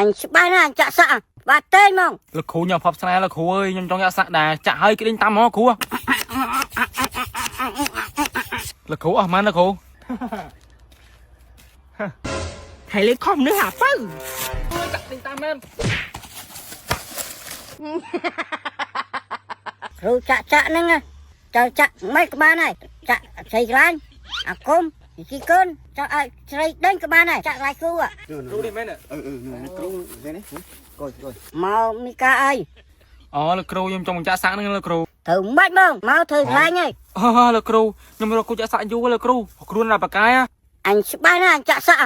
anh ba na chạ sạ và tên mong លោកគ្រូញ៉ាំផប់ស្នេហ៍លោកគ្រូអើយខ្ញុំចង់យកសាក់ដែរចាក់ឲ្យគេដេញតាមហ៎គ្រូលោកគ្រូអស់ម៉ានលោកគ្រូ Thầy lấy không nữa hả Pư? ចាក់ដេញតាមមែន rồi chạ nâng à chờ chạ mấy cái ba này chạ xây lan à côm khi cơn chạ xây đến cái ba này chạ lại khu à គ្រូនេះមែន គ្រូនេះនេះកយ mau Mika ơi អូលោកគ្រូខ្ញុំចង់ចាក់សាក់ហ្នឹងលោកគ្រូ thử mất mong mau thử lại nhỉ អូលោកគ្រូខ្ញុំរកគ្រូចាក់សាក់យូរលោកគ្រូគ្រូណាបកាយ anh ba na chạ sạ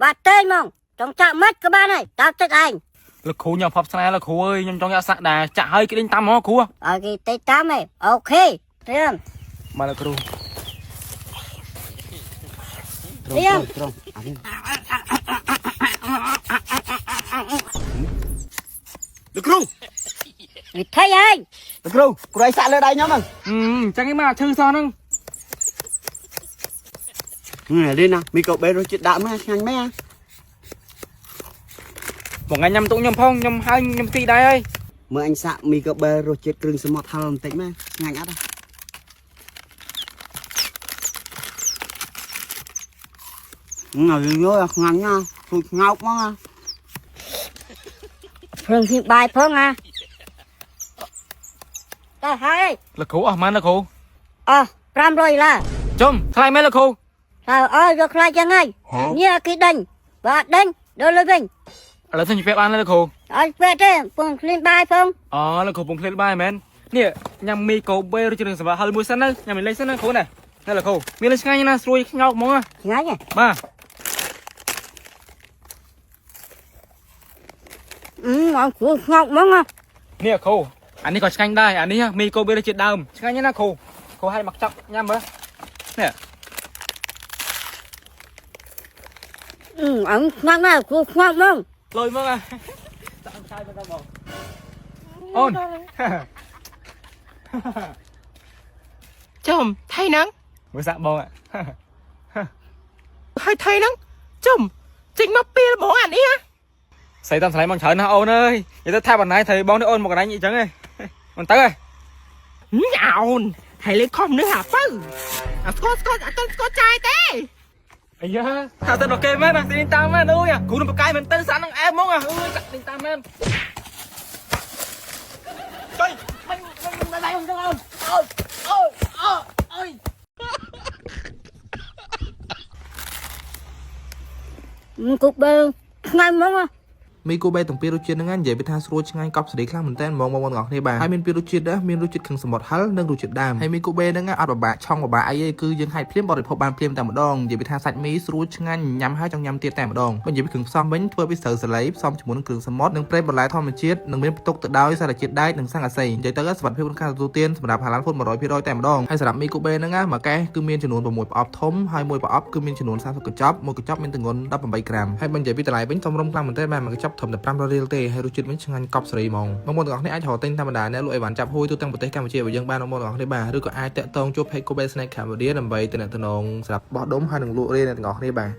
và tên mong trong chạ mất cái ba này tao chết anh លោកគ្រូញ៉ាំផប់ស្នេហ៍លោកគ្រូអើយខ្ញុំចង់យកសាក់ដែរចាក់ឲ្យគេដេញតាមហ៎គ្រូ ở cái tay tám này ok thấy không មកលោកគ្រូ thấy không ត្រង់អានេះលោកគ្រូ thì thấy ai លោកគ្រូគ្រូឲ្យសាក់លើដៃខ្ញុំហ្នឹង ចឹងឯងមកឈឺសោះហ្នឹង នេះណាមីកូបេរសជាតិដើមណាឆ្ងាញ់មែន បងថ្ងៃញ៉ាំទុកខ្ញុំផងខ្ញុំហើយខ្ញុំទីដែរហើយ មើលអញសាក់មីកូបេរសជាតិគ្រឿងសមុទ្រហឹលបន្តិចមែនឆ្ងាញ់អត់ហើយញ៉ាំឆ្ងាញ់ណាស់ទូចងោកមកណា phương thì bài phương à tao hai លោកគ្រូអស់ម៉ានលោកគ្រូ pram rồi là ចុំថ្លៃមែនលោកគ្រូ sao ơi được lại chẳng ai như cái đinh và đinh đôi lên bình ឥឡូវខ្ញុំជិះបានលោកគ្រូ ơi về đây phương lên bài phương អូលោកគ្រូពងភ្លេតបាយមែននេះញ៉ាំមីកូបេរជិះនឹងសម្រាប់ហឹលមួយសិនណាញ៉ាំលេងសិនណាគ្រូណានេះលោកគ្រូមានលេងឆ្ងាញ់ណាស្រួយខ្ញោកហ្មង ngay nhỉ បាទ ngon của ngọc mong à នេះគ្រូអានេះក៏ឆ្ងាញ់ដែរអានេះមីកូបេរជិះដើមឆ្ងាញ់ណាគ្រូគ្រូឲ្យមកចាប់ញ៉ាំមើលនេះ ông ngon à của ngọc mong លុយមកតាំឆាយមកដល់បងអូន Chùm, thầy nắng. មើលសាក់បង Hai thầy nắng. Chùm, chính mà bia bố ảnh ý á. ស្អីតាមស្លៃមកច្រើនណាស់អូនអើយនិយាយទៅថាបណ្ណាយthầyបងនេះអូនមកកន្លែងអញ្ចឹងឯងមិនទៅឯង Nhạo. Thầy lấy không nữa hả Pư? À, có trai tê. អាយ៉ាថាទៅដល់គេមែនណាទីតាមមែនអូយគ្រូនឹងបកាយមែនទៅសាក់នឹងអែមហ្មងអើយកាត់ទីតាមមែនចុយមិនដៃខ្ញុំទៅអូន cục bơ ngon mong à មីគូបេតំពីរសជាតិហ្នឹងនិយាយពីថាស្រួលឆ្ងាញ់កប់សេរីខ្លាំងមែនតើបងទាំងអស់គ្នាបាទហើយមានពីរសជាតិដែរមានរសជាតិខឹងសមុទ្រហិលនិងរសជាតិដើមហើយមីគូបេហ្នឹងអត់ពិបាកឆុងពិបាកអីទេគឺយើងហាច់ភ្លាមបរិភោគបានភ្លាមតែម្ដងនិយាយពីថាសាច់មីស្រួលឆ្ងាញ់ញ៉ាំហើយចង់ញ៉ាំទៀតតែម្ដងបើនិយាយពីគ្រឿងផ្សំវិញធ្វើពីស្រូវសាឡៃផ្សំជាមួយនឹងគ្រឿងសមុទ្រនិងប្រេងបន្លែធម្មជាតិនិងមានផ្ទុកទៅដោយសារជាតិដែកនិងសង្កសីនិយាយទៅសុខភាពក្នុងការទទួលទានសម្រាប់ហាឡានហ្វូត 100% តែម្ដងហើយសម្រាប់មីគូបេហ្នឹងមួយកែគឺមានចំនួន6ប្រអប់ធំហើយមួយប្រអប់គឺមានចំនួន30កញ្ចប់មួយកញ្ចប់មានទម្ងន់18ក្រាមហើយបើនិយាយពីតម្លៃវិញសមរម្យខ្លាំងមែនតើបាទមួយកញ្ចប់ធំតែ500រៀលទេហើយរសជាតិវិញឆ្ងាញ់កប់សេរីហ្មងបងប្អូនទាំងអស់គ្នាអាចរកទិញធម្មតាអ្នកលក់អីវ៉ាន់ចាប់ហួយទូទាំងប្រទេសកម្ពុជារបស់យើងបានបងប្អូនទាំងអស់គ្នាបាទឬក៏អាចតាក់ទងជួប Page Kobe Snack Cambodia ដើម្បីតំណងសម្រាប់បោះដុំហើយនឹងលក់រាយអ្នកទាំងអស់គ្នាបាទ